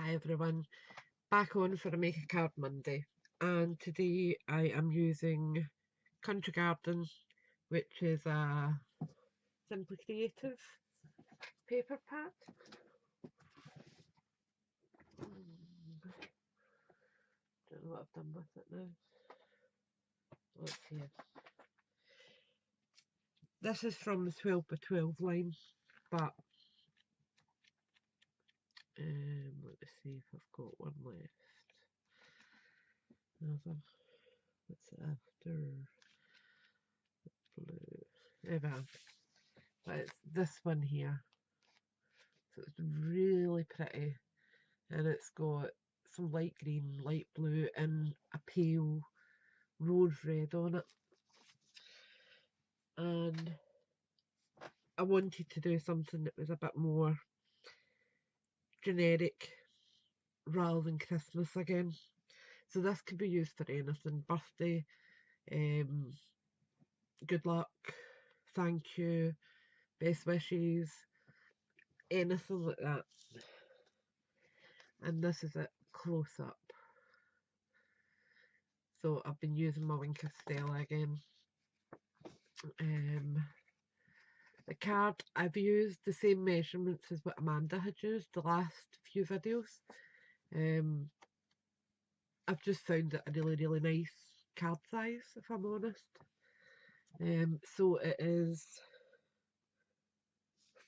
Hi everyone, back on for a Make a Card Monday, and today I am using Country Garden, which is a Simply Creative paper pad. Don't know what I've done with it now. Let's see. This is from the 12 by 12 line, but let me see if I've got one left. Another. What's it after? Blue. There we are. But it's this one here. So it's really pretty, and it's got some light green, light blue, and a pale rose red on it. And I wanted to do something that was a bit more generic rather than Christmas again. So this could be used for anything: birthday, good luck, thank you, best wishes, anything like that. And this is it close up. So I've been using my Winker Stella again. The card, I've used the same measurements as what Amanda had used the last few videos. I've just found it a really nice card size, if I'm honest. So it is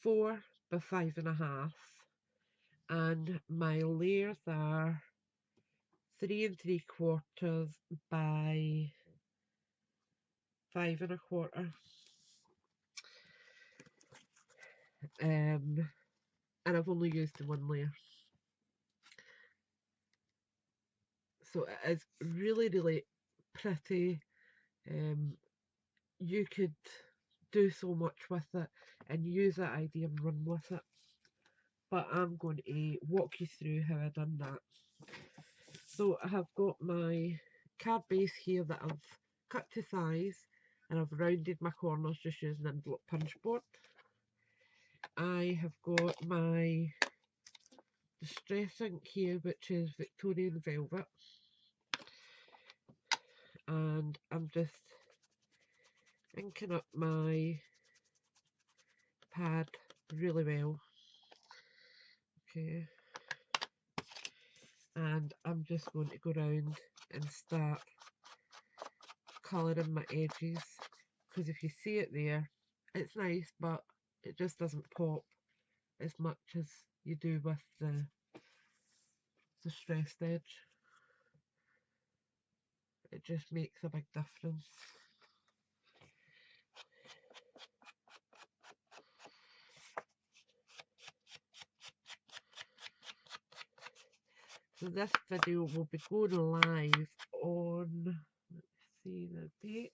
4 by 5.5, and my layers are 3 3/4 by 5 1/4. And I've only used the one layer. So it is really pretty. You could do so much with it and use that idea and run with it. But I'm going to walk you through how I've done that. So I have got my card base here that I've cut to size, and I've rounded my corners just using an envelope punch board. I have got my distress ink here, which is Victorian Velvet, and I'm just inking up my pad really well. Okay, and I'm just going to go around and start colouring my edges, because if you see it there, it's nice, but it just doesn't pop as much as you do with the stressed edge. It just makes a big difference. So this video will be going live on, let's see the date,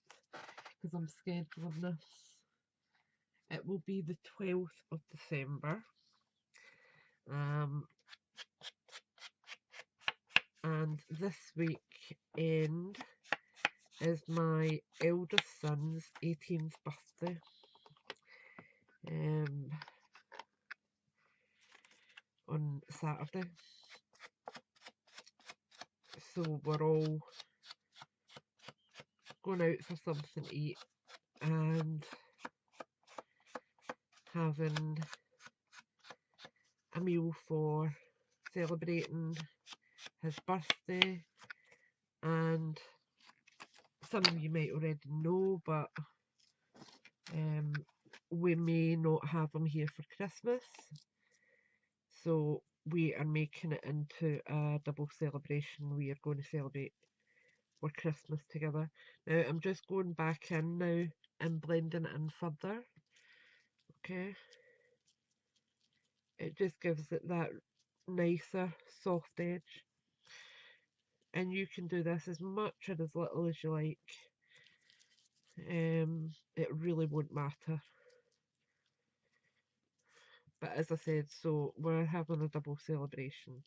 because I'm scheduling this. It will be the 12th of December. And this weekend is my eldest son's 18th birthday. On Saturday. So we're all going out for something to eat and having a meal for celebrating his birthday. And some of you might already know, but we may not have him here for Christmas, so we are making it into a double celebration. We are going to celebrate for Christmas together. Now I'm just going back in now and blending it in further. Okay, it just gives it that nicer soft edge, and you can do this as much or as little as you like. It really won't matter. But as I said, so we're having a double celebration.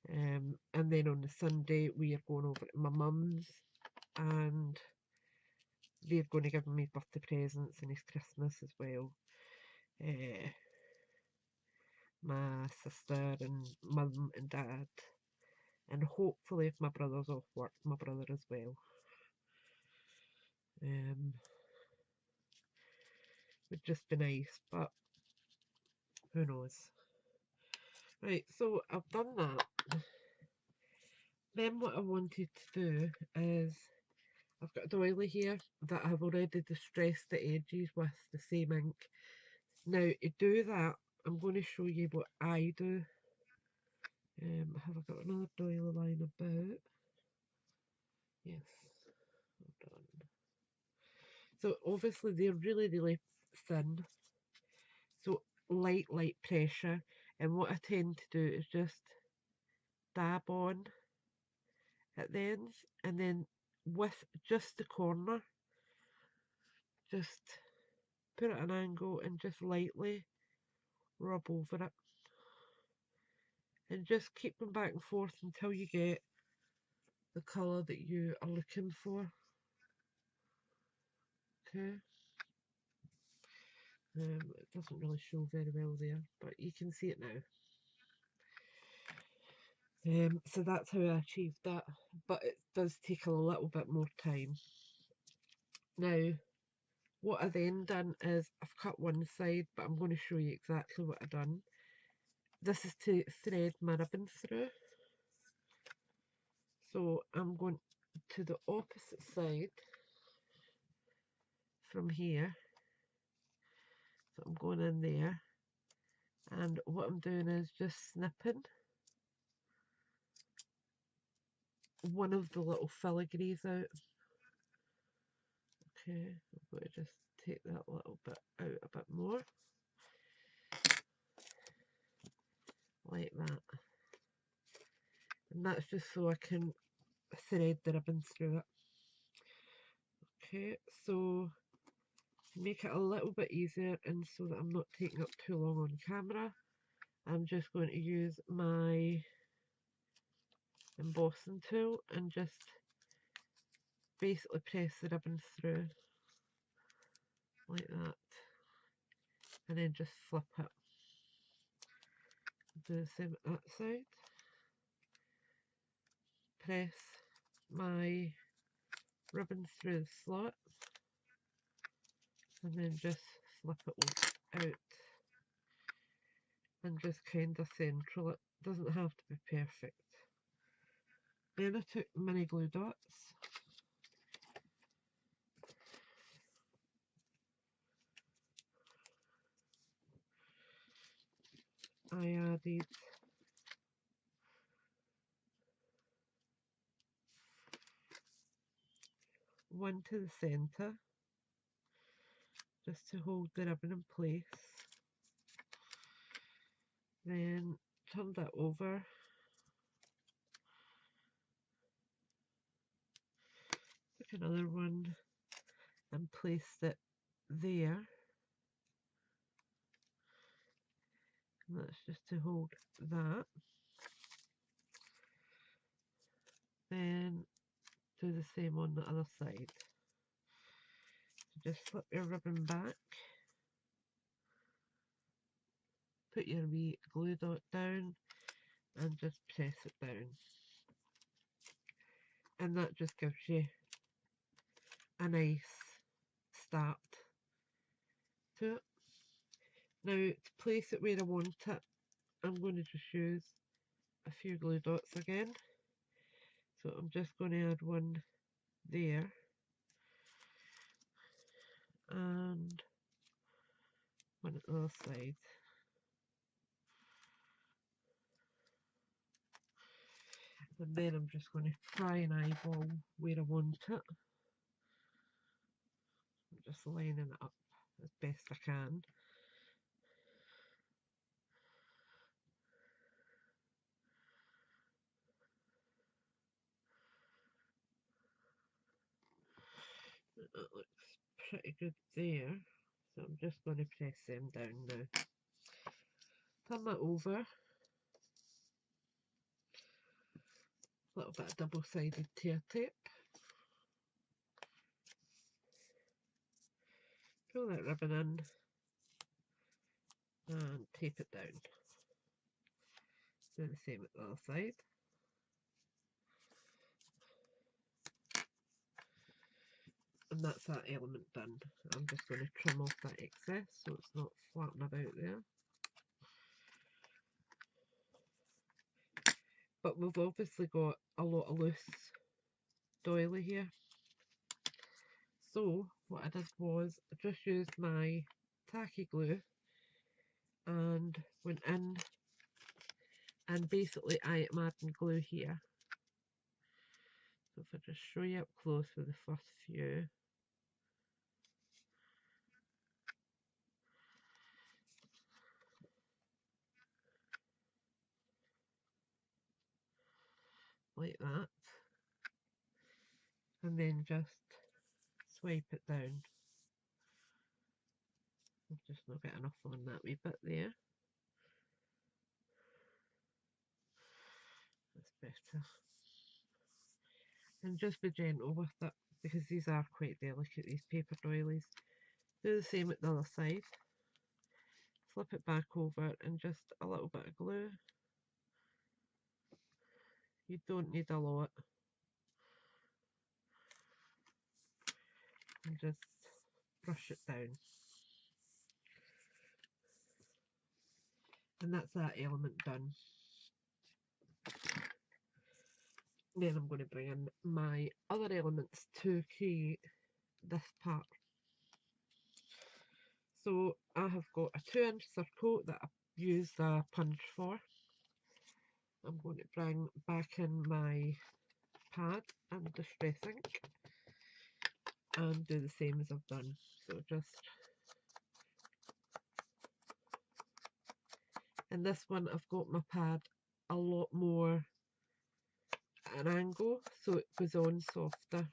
And then on the Sunday we are going over to my mum's, and they're going to give me birthday presents and his Christmas as well. my sister and mum and dad, and hopefully if my brother's off work, my brother as well. Would just be nice, but who knows. Right, so I've done that. Then what I wanted to do is, I've got a doily here that I've already distressed the edges with the same ink. Now to do that, I'm going to show you what I do. Have I got another doily line about? Yes, hold on. So obviously they're really, really thin. So light pressure. And what I tend to do is just dab on at the ends, and then with just the corner, just put it at an angle and just lightly rub over it. And just keep them back and forth until you get the colour that you are looking for. Okay. It doesn't really show very well there, but you can see it now. So that's how I achieved that, but it does take a little bit more time. Now, what I then done is I've cut one side, but I'm going to show you exactly what I've done. This is to thread my ribbon through. So I'm going to the opposite side from here. So I'm going in there, and what I'm doing is just snipping one of the little filigrees out. Okay, I'm going to just take that little bit out a bit more, like that. And that's just so I can thread the ribbon through it. Okay, so to make it a little bit easier and so that I'm not taking up too long on camera, I'm just going to use my embossing tool and just basically press the ribbon through like that, and then just flip it. Do the same at that side. Press my ribbon through the slot and then just slip it out and just kind of central it. Doesn't have to be perfect. Then I took mini glue dots. I added one to the centre just to hold the ribbon in place. Then turned it over, took another one and placed it there. And that's just to hold that. Then do the same on the other side. So just slip your ribbon back, put your wee glue dot down and just press it down. And that just gives you a nice start to it. Now to place it where I want it, I'm going to just use a few glue dots again. So I'm just going to add one there and one at the other side. And then I'm just going to try and eyeball where I want it. I'm just lining it up as best I can. That looks pretty good there. So I'm just going to press them down now. Turn that over. A little bit of double-sided tear tape. Pull that ribbon in and tape it down. Do the same at the other side. And that's that element done. I'm just going to trim off that excess so it's not flapping about there. But we've obviously got a lot of loose doily here. So what I did was I just used my tacky glue and went in, and basically I am adding glue here. So if I just show you up close with the first few. Like that. And then just swipe it down. I've just not got enough on that wee bit there. That's better. And just be gentle with it because these are quite delicate, these paper doilies. Do the same at the other side. Flip it back over and just a little bit of glue. You don't need a lot. And just brush it down. And that's that element done. Then I'm going to bring in my other elements to create this part. So I have got a 2-inch circle that I've used a punch for. I'm going to bring back in my pad and distress ink and do the same as I've done. So just, and this one I've got my pad a lot more at an angle so it goes on softer.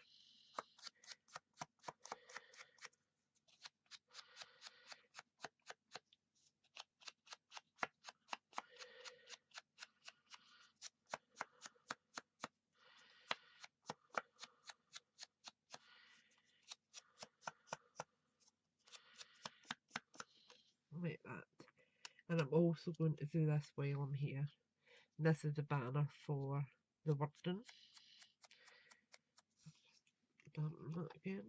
Like that. And I'm also going to do this while I'm here. And this is the banner for the wording. Dampen that again.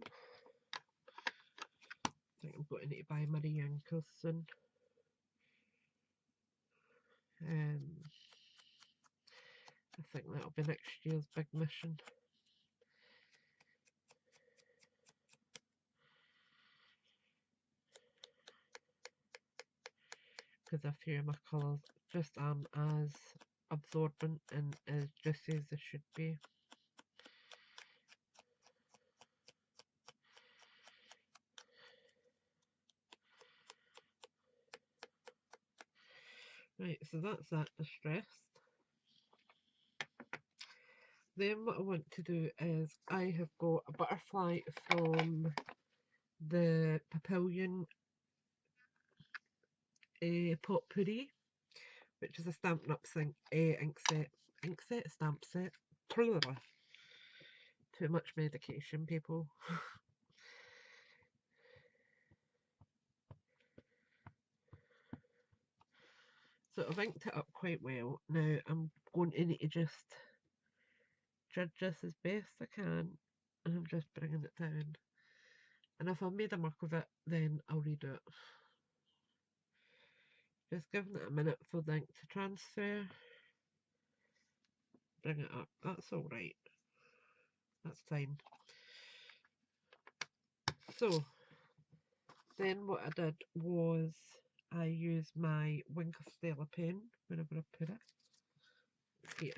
I think I'm going to need to buy Marie Ankers soon. I think that'll be next year's big mission. Because a few of my colours just aren't as absorbent and as juicy as they should be. Right, so that's that distressed. Then what I want to do is I have got a butterfly from the Papillion Potpourri, which is a Stampin' Up ink set, stamp set. Too much medication, people. So I've inked it up quite well. Now I'm going to need to just judge this as best I can, and I'm just bringing it down. And if I've made a muck of it, then I'll redo it. Just giving it a minute for the ink to transfer. Bring it up. That's alright. That's fine. So then what I did was I used my Wink of Stella pen whenever I put it here.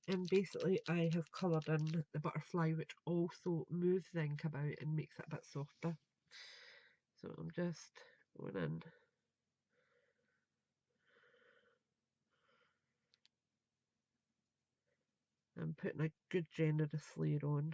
And basically I have coloured in the butterfly, which also moves the ink about and makes it a bit softer. So I'm just going in and putting a good generous layer on.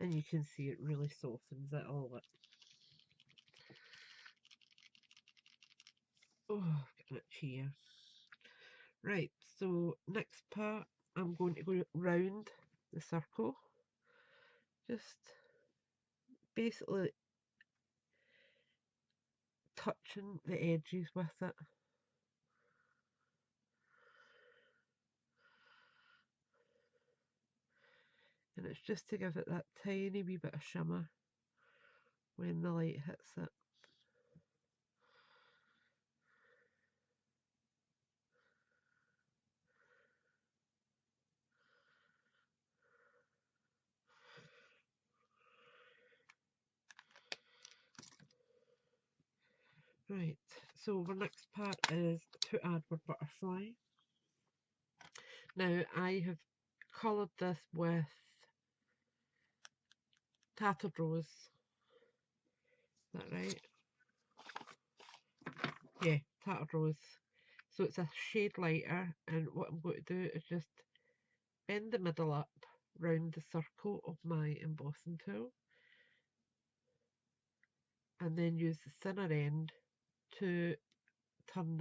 and you can see it really softens it all up. Oh, getting it here. Right, so next part, I'm going to go round the circle, just basically touching the edges with it. And it's just to give it that tiny wee bit of shimmer when the light hits it. Right, so the next part is to add our butterfly. Now I have coloured this with Tattered Rose. Is that right? Yeah, Tattered Rose. So it's a shade lighter, and what I'm going to do is just bend the middle up round the circle of my embossing tool, and then use the thinner end to turn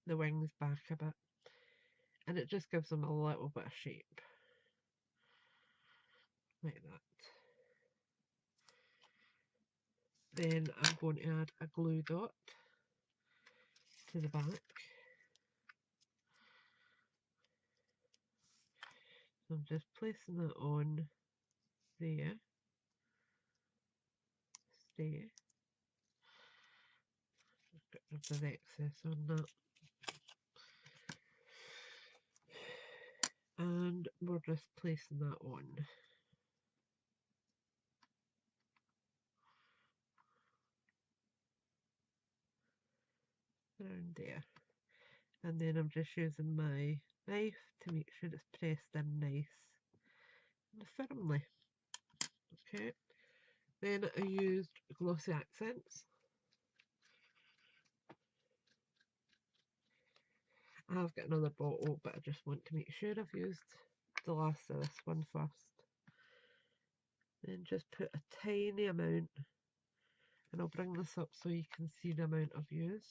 the wings back a bit, and it just gives them a little bit of shape, like that. Then I'm going to add a glue dot to the back. So I'm just placing that on there. Stay. Get rid of the excess on that. And we're just placing that on. Around there. And then I'm just using my knife to make sure it's pressed in nice and firmly. Okay. Then I used glossy accents. I've got another bottle, but I just want to make sure I've used the last of this one first. Then just put a tiny amount, and I'll bring this up so you can see the amount I've used.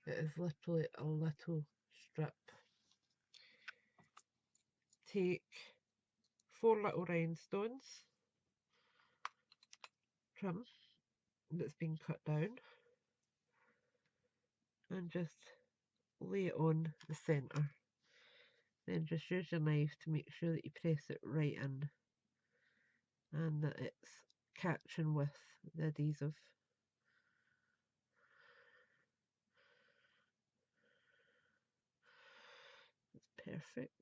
It is literally a little strip. Take 4 little rhinestones, trim that's been cut down, and just lay it on the centre. Then just use your knife to make sure that you press it right in and that it's catching with the adhesive. It's perfect.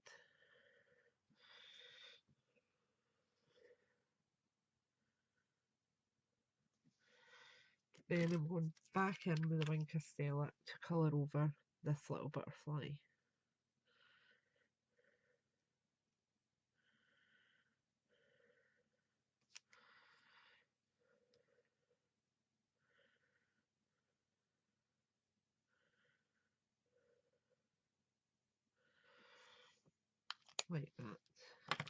Then I'm going back in with the Wing Castella to colour over this little butterfly. Like that.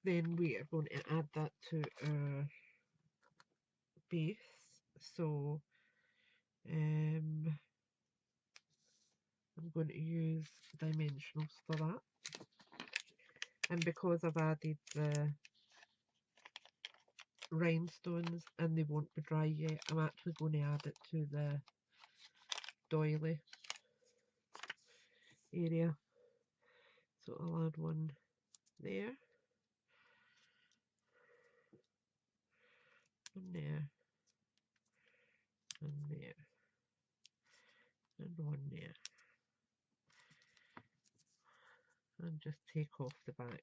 Then we are going to add that to our base. So I'm going to use dimensionals for that. And because I've added the rhinestones and they won't be dry yet, I'm actually going to add it to the doily area. So I'll add one there, one there, and there, and one there. And just take off the backs.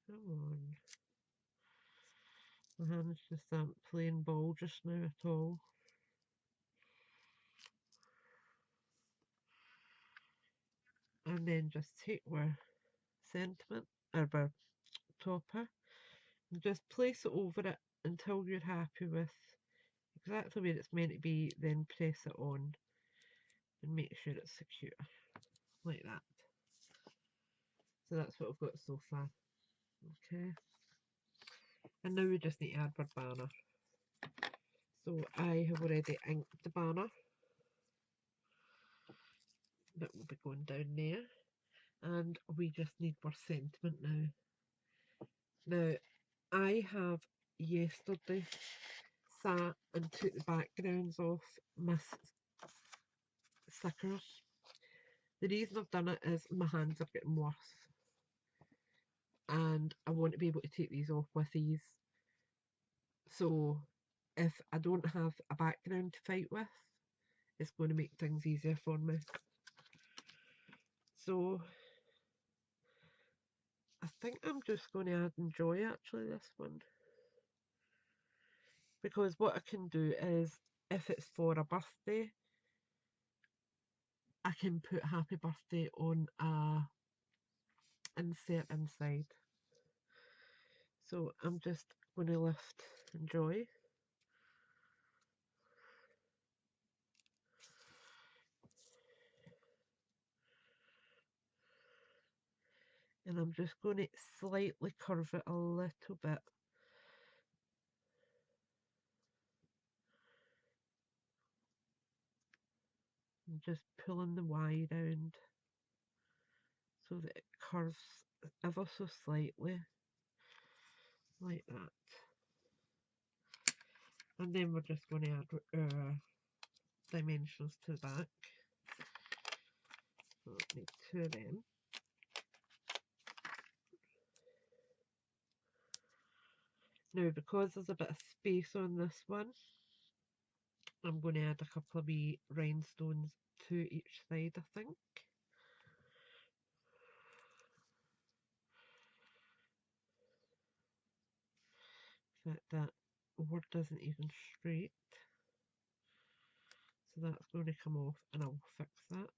Come on. My hands just aren't playing ball just now at all. And then just take our sentiment or our topper, and just place it over it until you're happy with exactly where it's meant to be, then press it on and make sure it's secure, like that. So that's what I've got so far. Okay. And now we just need to add our banner. So I have already inked the banner. That will be going down there. And we just need our sentiment now. Now, I have yesterday sat and took the backgrounds off my stickers. The reason I've done it is my hands are getting worse. And I want to be able to take these off with ease. So if I don't have a background to fight with, it's going to make things easier for me. So I think I'm just going to add enjoy actually this one. Because what I can do is, if it's for a birthday, I can put happy birthday on a insert inside. So I'm just going to lift enjoy. And I'm just going to slightly curve it a little bit. And just pulling the Y round so that it curves ever so slightly, like that. And then we're just going to add our dimensions to the back. So I need 2 of them. Now, because there's a bit of space on this one, I'm going to add a couple of wee rhinestones to each side, I think. In fact, that word isn't even straight. So that's going to come off, and I'll fix that.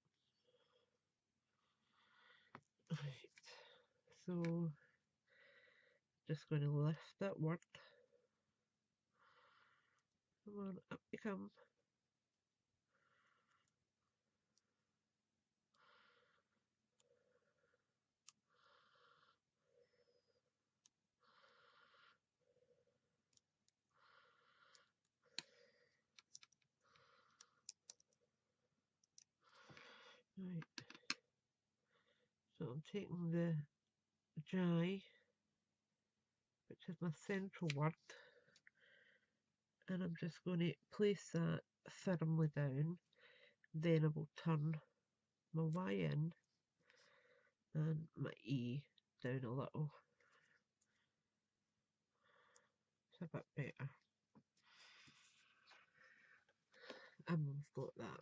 Right. So, just going to lift that word. Come on, up you come. Right. So I'm taking the J, which is my central word, and I'm just going to place that firmly down. Then I will turn my Y in and my E down a little. It's a bit better. And we've got that.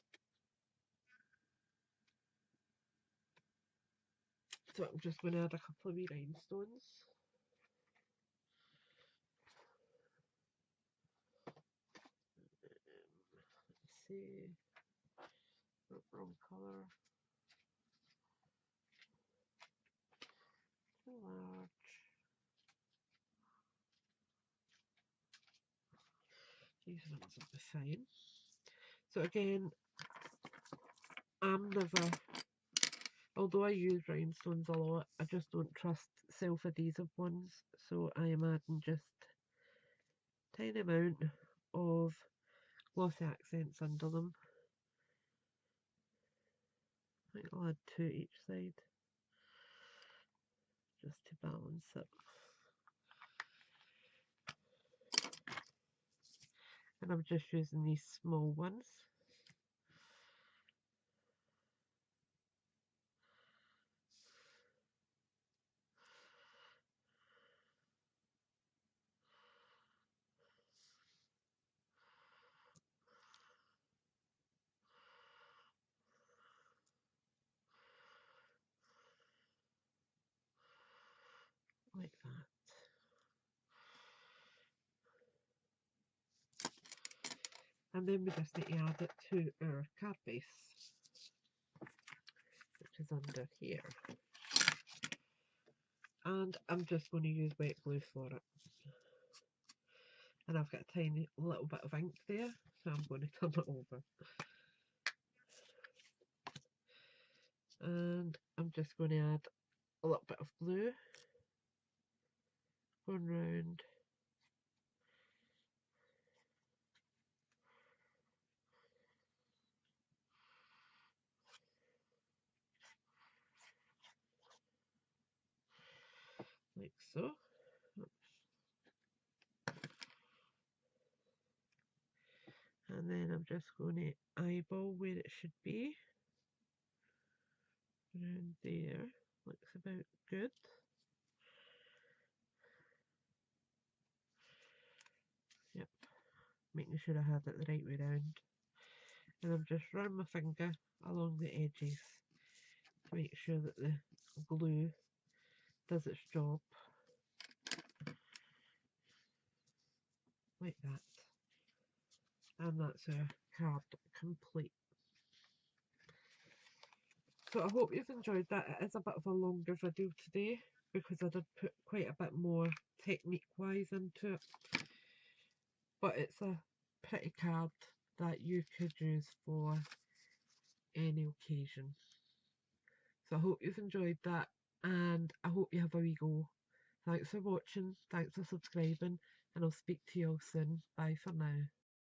So I'm just going to add a couple of wee rhinestones. Let's see. Wrong colour. Too large. These ones will be fine. So again, I'm never, although I use rhinestones a lot, I just don't trust self-adhesive ones. So I am adding just a tiny amount of glossy accents under them. I think I'll add 2 each side, just to balance it. And I'm just using these small ones. Like that. And then we just need to add it to our card base, which is under here. and I'm just going to use wet glue for it. And I've got a tiny little bit of ink there, so I'm going to turn it over. And I'm just going to add a little bit of glue, going round. Like so. And then I'm just going to eyeball where it should be. Around there. Looks about good. Yep. Making sure I have it the right way round. And I'm just running my finger along the edges to make sure that the glue does its job. Like that. And that's our card complete. So I hope you've enjoyed that. It is a bit of a longer video today because I did put quite a bit more technique wise into it. But it's a pretty card that you could use for any occasion. So I hope you've enjoyed that, and I hope you have a wee go. Thanks for watching, thanks for subscribing, and I'll speak to you all soon. Bye for now.